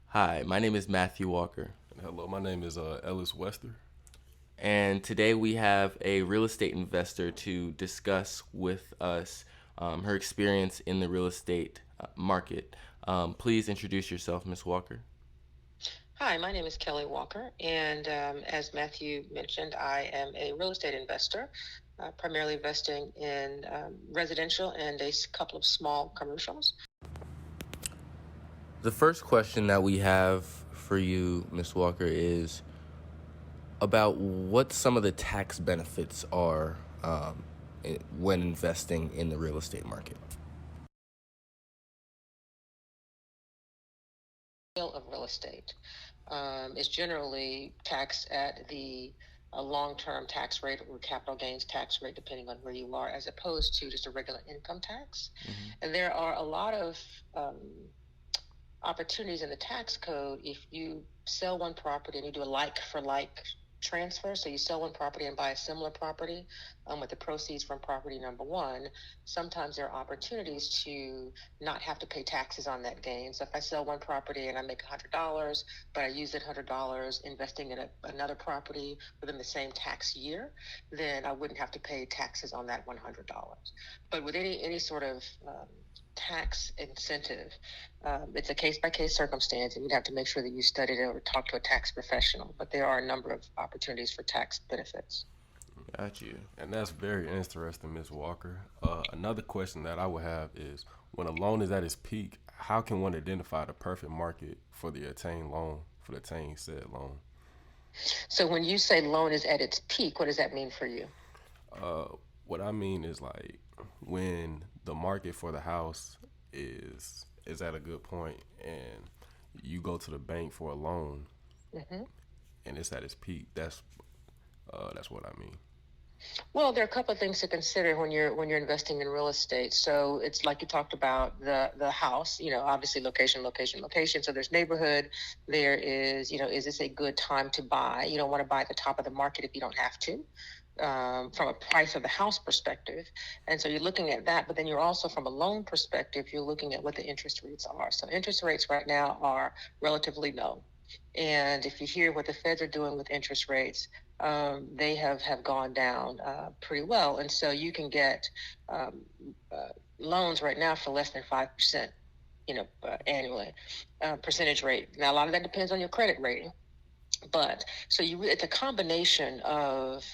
Hi, my name is Matthew Walker, Hello, my name is Ellis Wester. and today we have a real estate investor to discuss with us her experience in the real estate market. Please introduce yourself, Ms. Walker. Hi, my name is Kelly Walker, and as Matthew mentioned, I am a real estate investor, primarily investing in residential and couple of small commercials. The first question that we have for you, Ms. Walker, is about what some of the tax benefits are when investing in the real estate market. Sale of real estate is generally taxed at the long-term tax rate or capital gains tax rate, depending on where you are, as opposed to just a regular income tax. Mm-hmm. And there are a lot of um, opportunities in the tax code if you sell one property and you do a like for like transfer. So you sell one property and buy a similar property with the proceeds from property number one. Sometimes there are opportunities to not have to pay taxes on that gain. So if I sell one property and I make $100, but I use that $100 investing in another property within the same tax year, then I wouldn't have to pay taxes on that $100. But with any sort of tax incentive, it's a case by case circumstance, and you'd have to make sure that you studied it or talk to a tax professional. But there are a number of opportunities for tax benefits. Got you. And that's very interesting, Ms. Walker. Another question that I would have is when a loan is at its peak, how can one identify the perfect market for the attained loan, for the attained said loan? So when you say loan is at its peak, what does that mean for you? Uh, what I mean is like when the market for the house is at a good point and you go to the bank for a loan hmm and it's at its peak, that's what I mean. Well, there are a couple of things to consider when you're investing in real estate. So it's like you talked about the house, obviously location, location, location. So there's neighborhood. There is, is this a good time to buy? You don't want to buy at the top of the market if you don't have to. From a price of the house perspective. And so you're looking at that, but then you're also from a loan perspective, you're looking at what the interest rates are. So interest rates right now are relatively low. And if you hear what the feds are doing with interest rates, they have gone down pretty well. And so you can get um, loans right now for less than 5%, annually, percentage rate. Now, a lot of that depends on your credit rating. But so it's a combination of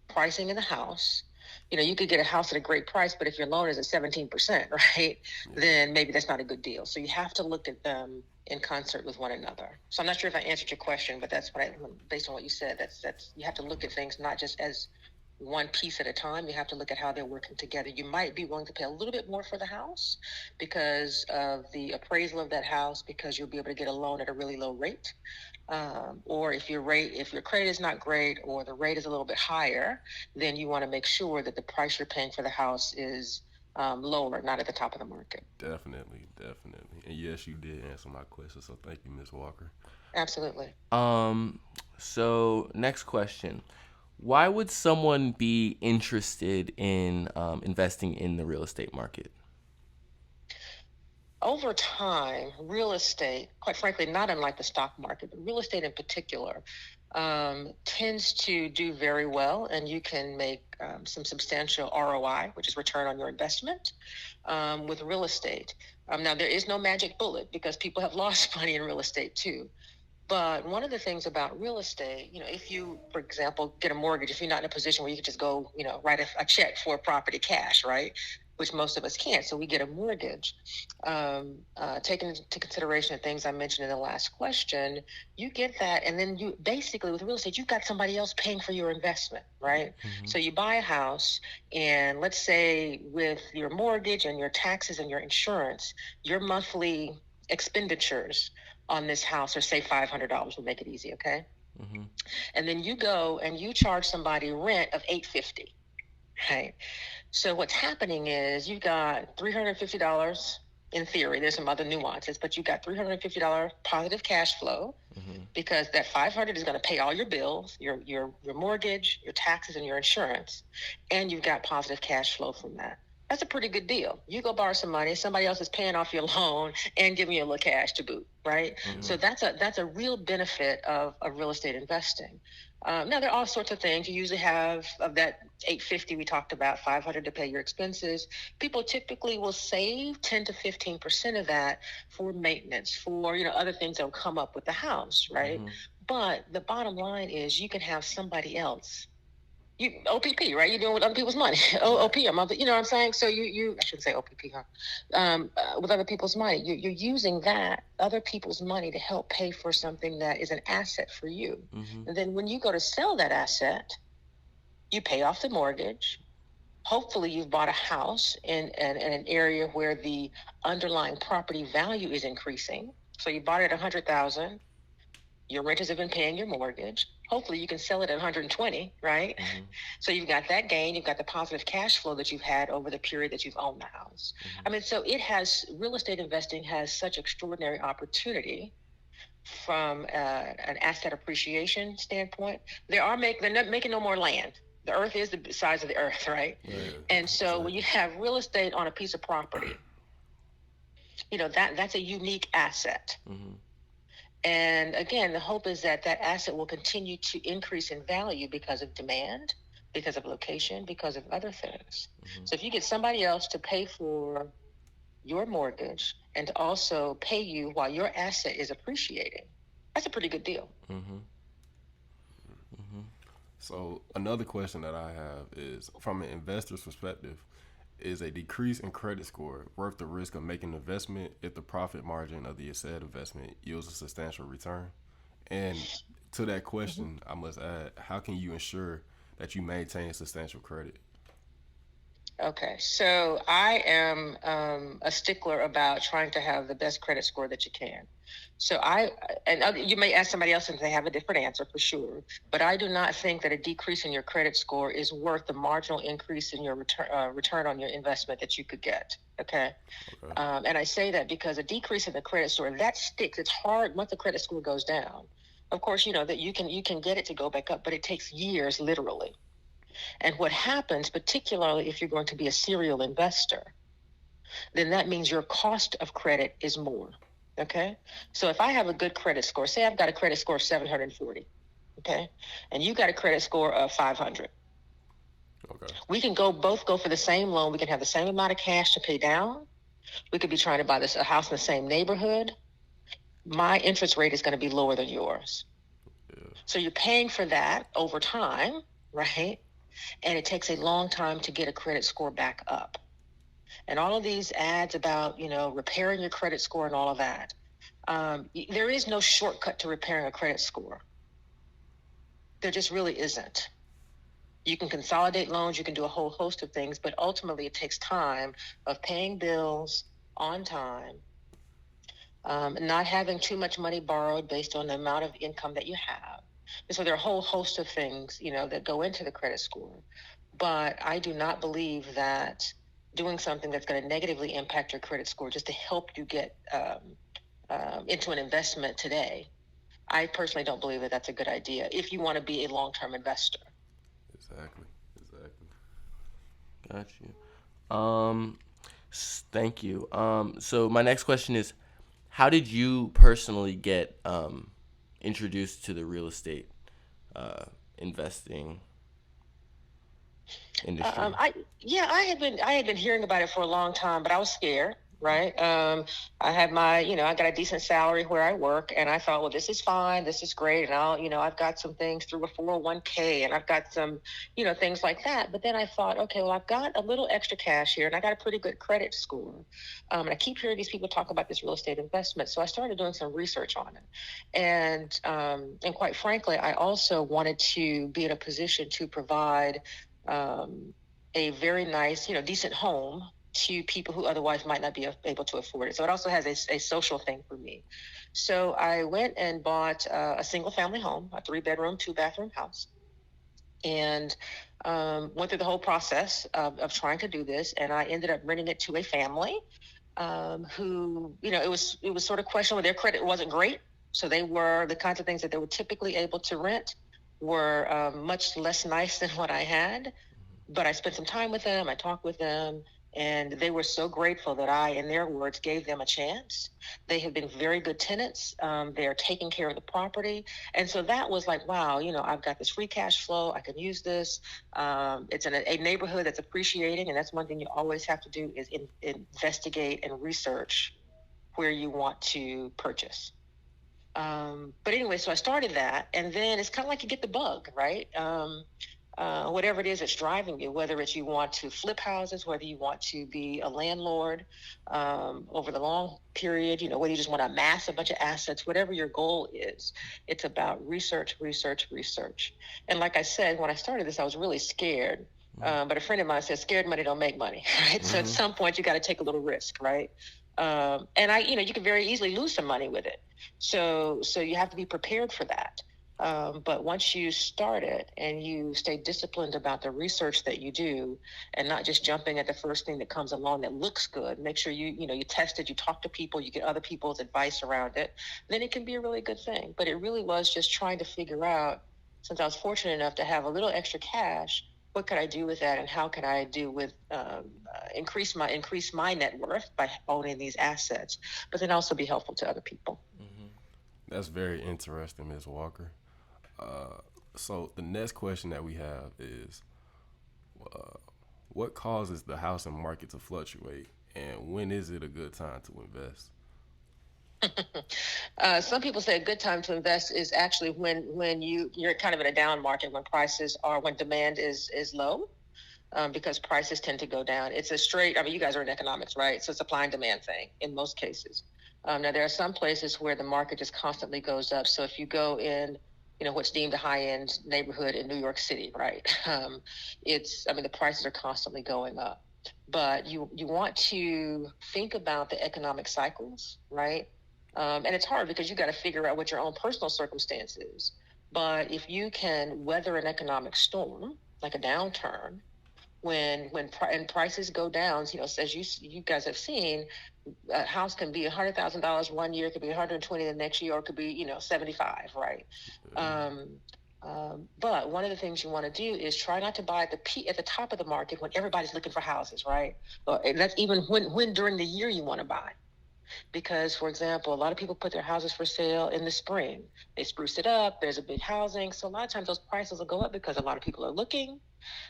pricing in the house. You could get a house at a great price, but if your loan is at 17%, right, Yeah, then maybe that's not a good deal. So you have to look at them in concert with one another. So I'm not sure if I answered your question, but that's based on what you said, that's you have to look at things not just as one piece at a time. You have to look at how they're working together. You might be willing to pay a little bit more for the house because of the appraisal of that house, because you'll be able to get a loan at a really low rate. Or if your credit is not great or the rate is a little bit higher, then you want to make sure that the price you're paying for the house is lower, not at the top of the market. definitely, definitely. And yes, you did answer my question, so thank you, Ms. Walker. Absolutely. Um, so next question. Why would someone be interested in investing in the real estate market? Over time, real estate, quite frankly, not unlike the stock market, but real estate in particular, tends to do very well, and you can make some substantial ROI, which is return on your investment, with real estate. Now, there is no magic bullet because people have lost money in real estate too. But one of the things about real estate, if you, for example, get a mortgage, if you're not in a position where you can just go, write a check for a property cash, right? Which most of us can't. So we get a mortgage. Taking into consideration the things I mentioned in the last question, you get that. And then you basically, with real estate, you've got somebody else paying for your investment, right? Mm-hmm. So you buy a house, and let's say with your mortgage and your taxes and your insurance, your monthly expenditures on this house, or say $500, will make it easy, okay? Mm-hmm. And then you go and you charge somebody rent of $850, right? So what's happening is you've got $350 in theory. There's some other nuances, but you got $350 positive cash flow Mm-hmm. because that 500 is going to pay all your bills, your mortgage, your taxes, and your insurance, and you've got positive cash flow from that. That's a pretty good deal. You go borrow some money, somebody else is paying off your loan and giving you a little cash to boot, right? So that's a real benefit of real estate investing. Now there are all sorts of things. You usually have of that 850 we talked about, 500 to pay your expenses. People typically will save 10 to 15% of that for maintenance, for other things that will come up with the house, right? But the bottom line is you can have somebody else OPP, right? You're doing with other people's money. OPM, you know what I'm saying? So I shouldn't say OPP, huh? With other people's money, you're using that other people's money to help pay for something that is an asset for you. And then when you go to sell that asset, you pay off the mortgage. Hopefully you've bought a house in an area where the underlying property value is increasing. So you bought it at $100,000. Your renters have been paying your mortgage. Hopefully you can sell it at 120, right? So you've got that gain. You've got the positive cash flow that you've had over the period that you've owned the house. I mean, so real estate investing has such extraordinary opportunity from an asset appreciation standpoint. They're not making no more land. The earth is the size of the earth, right? And so when you have real estate on a piece of property, that's a unique asset. And again, the hope is that asset will continue to increase in value because of demand, because of location, because of other things. So if you get somebody else to pay for your mortgage and to also pay you while your asset is appreciating, that's a pretty good deal. So another question that I have is, from an investor's perspective, is a decrease in credit score worth the risk of making an investment if the profit margin of the said investment yields a substantial return? And to that question, I must add, how can you ensure that you maintain substantial credit? Okay, so I am a stickler about trying to have the best credit score that you can. So you may ask somebody else and they have a different answer for sure, but I do not think that a decrease in your credit score is worth the marginal increase in your return on your investment that you could get. Okay. And I say that because a decrease in the credit score, that sticks. It's hard once the credit score goes down. Of course, that you can get it to go back up, but it takes years, literally. And what happens, particularly if you're going to be a serial investor, then that means your cost of credit is more. Okay. So if I have a good credit score, say I've got a credit score of 740, okay, and you got a credit score of 500. Okay. We can both go for the same loan. We can have the same amount of cash to pay down. We could be trying to buy a house in the same neighborhood. My interest rate is going to be lower than yours. So you're paying for that over time, right? And it takes a long time to get a credit score back up. And all of these ads about, repairing your credit score and all of that. There is no shortcut to repairing a credit score. There just really isn't. You can consolidate loans, you can do a whole host of things, but ultimately it takes time of paying bills on time, not having too much money borrowed based on the amount of income that you have. And so there are a whole host of things, that go into the credit score. But I do not believe that doing something that's going to negatively impact your credit score just to help you get into an investment today, I personally don't believe that that's a good idea if you want to be a long-term investor. Exactly. Got you. Thank you. So my next question is, how did you personally get introduced to the real estate investing industry? I had been hearing about it for a long time, but I was scared. Right. I had I got a decent salary where I work, and I thought, well, this is fine. This is great. And I've got some things through a 401k, and I've got some, things like that. But then I thought, okay, well, I've got a little extra cash here, and I got a pretty good credit score. And I keep hearing these people talk about this real estate investment. So I started doing some research on it. And quite frankly, I also wanted to be in a position to provide a very nice, decent home to people who otherwise might not be able to afford it. So it also has a social thing for me. So I went and bought a single family home, a 3-bedroom, 2-bathroom house, and went through the whole process of trying to do this. And I ended up renting it to a family who, it was sort of questionable. Their credit wasn't great. So they were the kinds of things that they were typically able to rent were much less nice than what I had. But I spent some time with them. I talked with them. And they were so grateful that I, in their words, gave them a chance. They have been very good tenants. They are taking care of the property. And so that was like, wow, I've got this free cash flow. I can use this. It's in a neighborhood that's appreciating. And that's one thing you always have to do is investigate and research where you want to purchase. But anyway, so I started that. And then it's kind of like you get the bug, right? Whatever it is that's driving you, whether it's you want to flip houses, whether you want to be a landlord over the long period, whether you just want to amass a bunch of assets, whatever your goal is, it's about research, research, research. And like I said, when I started this, I was really scared. But a friend of mine said, scared money don't make money, right? So at some point, you got to take a little risk, right? And you can very easily lose some money with it. So you have to be prepared for that. But once you start it and you stay disciplined about the research that you do and not just jumping at the first thing that comes along that looks good, make sure you test it, you talk to people, you get other people's advice around it, then it can be a really good thing. But it really was just trying to figure out, since I was fortunate enough to have a little extra cash, what could I do with that, and how can I do with increase my net worth by owning these assets, but then also be helpful to other people. That's very interesting, Ms. Walker. So the next question that we have is, what causes the housing market to fluctuate, and when is it a good time to invest? Some people say a good time to invest is actually when you're kind of in a down market, when demand is low, because prices tend to go down. It's a straight, I mean, you guys are in economics, right? So it's a supply and demand thing in most cases. Now, there are some places where the market just constantly goes up. So if you go in, what's deemed a high-end neighborhood in New York City, right? The prices are constantly going up. But you want to think about the economic cycles, right? And it's hard because you got to figure out what your own personal circumstance is. But if you can weather an economic storm, like a downturn, and prices go down, as you guys have seen, a house can be $100,000 one year, it could be 120 the next year, or it could be 75, right? But one of the things you want to do is try not to buy at the top of the market when everybody's looking for houses, right? And that's even when during the year you want to buy. Because, for example, a lot of people put their houses for sale in the spring. They spruce it up. There's a big housing. So a lot of times those prices will go up because a lot of people are looking.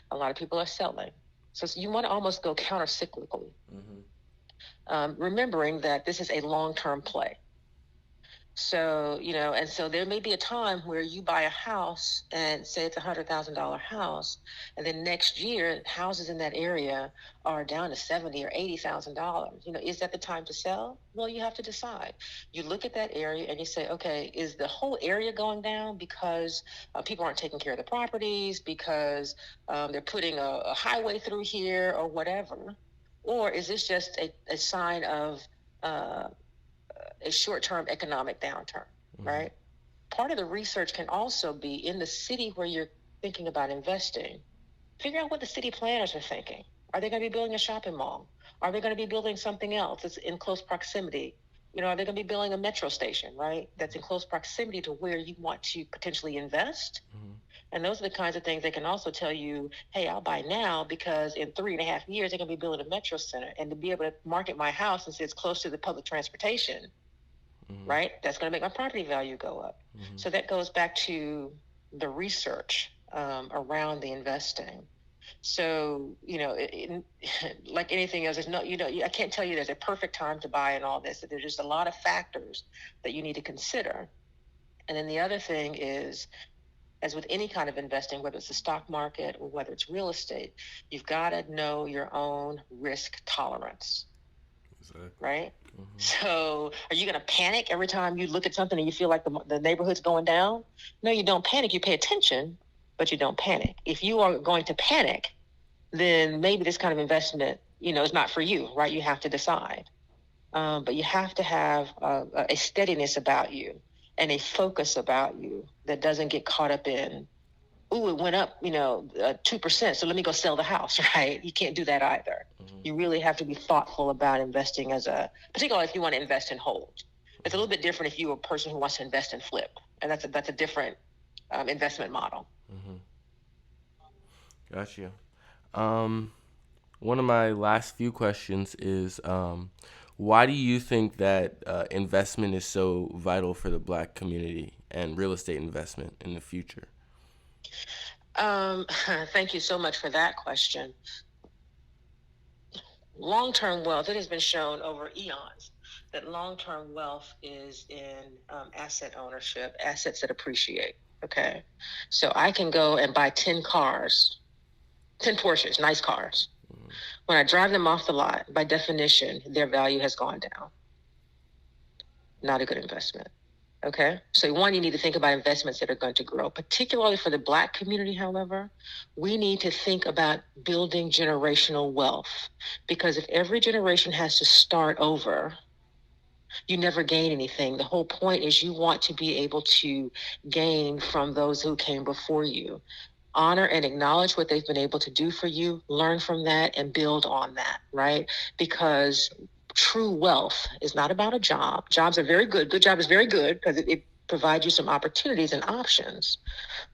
A lot of people are selling. So you want to almost go counter-cyclically, remembering that this is a long-term play. So, and so there may be a time where you buy a house and say it's $100,000 house, and then next year houses in that area are down to $70,000 or $80,000. Is that the time to sell? Well, you have to decide. You look at that area and you say, okay, is the whole area going down because people aren't taking care of the properties, because they're putting a highway through here or whatever? Or is this just a sign of a short-term economic downturn, right? Part of the research can also be in the city where you're thinking about investing. Figure out what the city planners are thinking. Are they going to be building a shopping mall? Are they going to be building something else that's in close proximity? Are they going to be building a metro station, right? That's in close proximity to where you want to potentially invest. And those are the kinds of things they can also tell you, hey, I'll buy now because in 3.5 years, they're going to be building a metro center. And to be able to market my house since it's close to the public transportation, right? That's going to make my property value go up. So that goes back to the research around the investing. So, like anything else, there's no, I can't tell you there's a perfect time to buy and all this. There's just a lot of factors that you need to consider. And then the other thing is, as with any kind of investing, whether it's the stock market or whether it's real estate, you've got to know your own risk tolerance. Exactly. Right? So are you going to panic every time you look at something and you feel like the neighborhood's going down? No, you don't panic. You pay attention, but you don't panic. If you are going to panic, then maybe this kind of investment, is not for you, right? You have to decide. But you have to have a steadiness about you and a focus about you that doesn't get caught up in, ooh, it went up, 2%. So let me go sell the house, right? You can't do that either. You really have to be thoughtful about investing particularly if you want to invest and hold. It's a little bit different if you're a person who wants to invest and flip. And that's a different investment model. Gotcha. One of my last few questions is, why do you think that investment is so vital for the Black community and real estate investment in the future? Um, Thank you so much for that question. Long-term wealth, it has been shown over eons that long-term wealth is in asset ownership, assets that appreciate. Okay. So I can go and buy 10 cars, 10 Porsches, nice cars. When I drive them off the lot, by definition, their value has gone down. Not a good investment. Okay. So, one, you need to think about investments that are going to grow, particularly for the Black community. However, we need to think about building generational wealth, because if every generation has to start over, you never gain anything. The whole point is you want to be able to gain from those who came before you. Honor and acknowledge what they've been able to do for you, learn from that, and build on that, right? Because true wealth is not about a job. Jobs are very good. Good job is very good because it provides you some opportunities and options.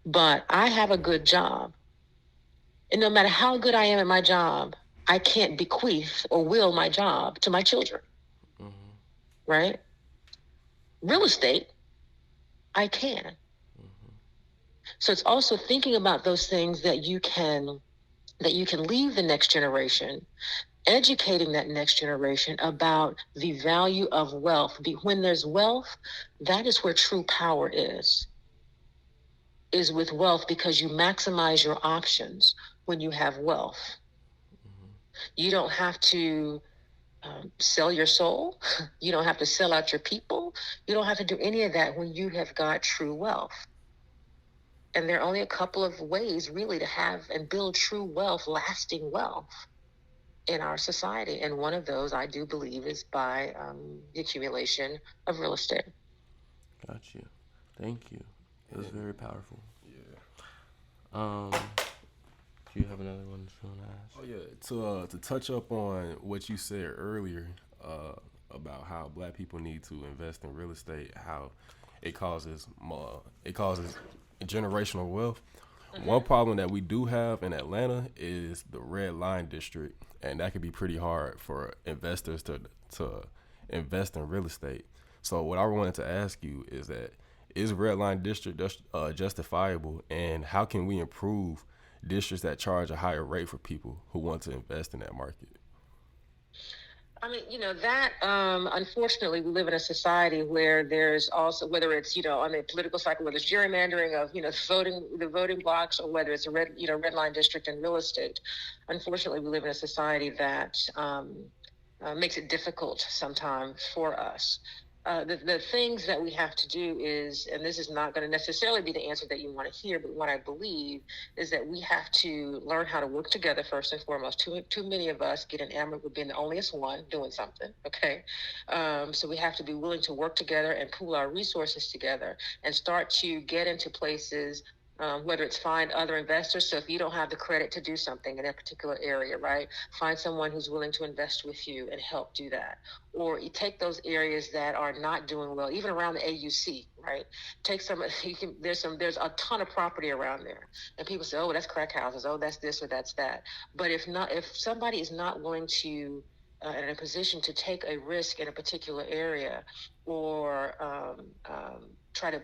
But I have a good job. And no matter how good I am at my job, I can't bequeath or will my job to my children, right? Real estate, I can. So it's also thinking about those things that you can leave the next generation, educating that next generation about the value of wealth. When there's wealth, that is where true power is with wealth, because you maximize your options when you have wealth. You don't have to sell your soul. You don't have to sell out your people. You don't have to do any of that when you have got true wealth. And there are only a couple of ways really to have and build true wealth, lasting wealth in our society. And one of those, I do believe, is by the accumulation of real estate. Got you. Thank you. It was very powerful. Yeah. Do you have another one that you want to ask? Oh yeah. To touch up on what you said earlier about how Black people need to invest in real estate, how it causes generational wealth. One problem that we do have in Atlanta is the red line district, and that can be pretty hard for investors to invest in real estate. So what I wanted to ask you is red line district justifiable, and how can we improve districts that charge a higher rate for people who want to invest in that market? I mean, that unfortunately, we live in a society where there's also, whether it's, on the political cycle, whether it's gerrymandering of, the voting blocks, or whether it's a red line district in real estate. Unfortunately, we live in a society that makes it difficult sometimes for us. The things that we have to do is, and this is not going to necessarily be the answer that you want to hear, but what I believe is that we have to learn how to work together first and foremost. Too many of us get enamored with being the onlyest one doing something, okay? So we have to be willing to work together and pool our resources together and start to get into places, whether it's find other investors. So if you don't have the credit to do something in a particular area, right, find someone who's willing to invest with you and help do that. Or you take those areas that are not doing well, even around the AUC, right? Take some. There's a ton of property around there, and people say, "Oh, that's crack houses. Oh, that's this or that's that." But if somebody is not willing to in a position to take a risk in a particular area, or try to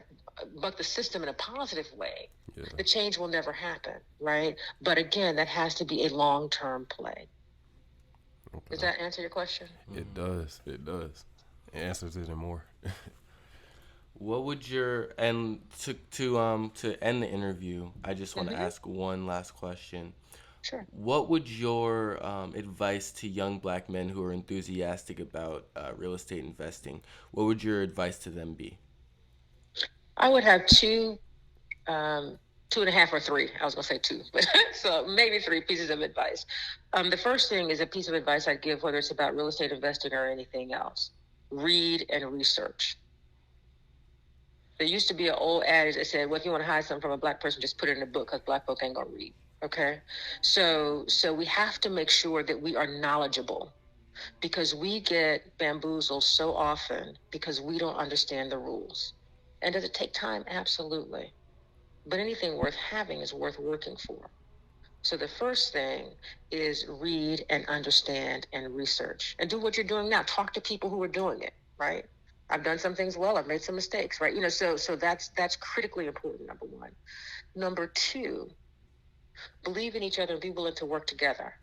buck the system in a positive way, the change will never happen, right? But again, that has to be a long-term play. Okay. Does that answer your question? It does. It does. It answers it and more. What would to end the interview, I just want to ask one last question. Sure. What would your advice to young Black men who are enthusiastic about real estate investing, what would your advice to them be? I would have two and a half or three. I was going to say two, but so maybe three pieces of advice. The first thing is a piece of advice I'd give, whether it's about real estate investing or anything else. Read and research. There used to be an old adage that said, well, if you want to hide something from a Black person, just put it in a book, because Black folk ain't going to read. Okay. So we have to make sure that we are knowledgeable, because we get bamboozled so often because we don't understand the rules. And does it take time? Absolutely. But anything worth having is worth working for. So the first thing is read and understand and research and do what you're doing now. Talk to people who are doing it, right? I've done some things well. I've made some mistakes, right? So that's critically important. Number one. Number two, believe in each other and be willing to work together.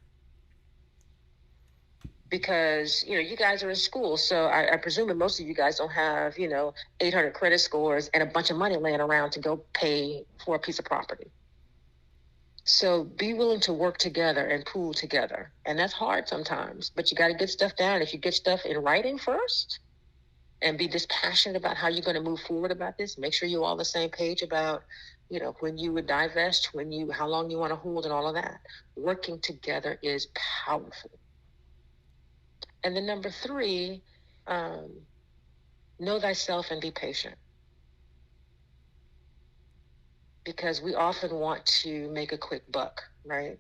Because you guys are in school, so I presume that most of you guys don't have 800 credit scores and a bunch of money laying around to go pay for a piece of property. So be willing to work together and pool together. And that's hard sometimes, but you got to get stuff down. If you get stuff in writing first and be dispassionate about how you're going to move forward about this, make sure you're all on the same page about, when you would divest, how long you want to hold and all of that. Working together is powerful. And then number three, know thyself and be patient. Because we often want to make a quick buck, right?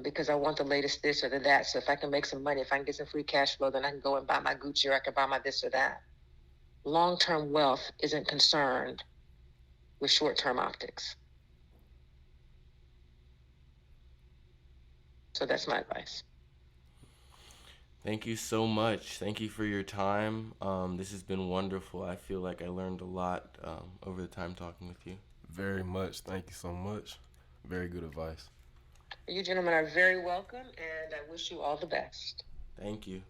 Because I want the latest this or the that. So if I can make some money, if I can get some free cash flow, then I can go and buy my Gucci or I can buy my this or that. Long-term wealth isn't concerned with short-term optics. So that's my advice. Thank you so much. Thank you for your time. This has been wonderful. I feel like I learned a lot over the time talking with you. Very much. Thank you so much. Very good advice. You gentlemen are very welcome, and I wish you all the best. Thank you.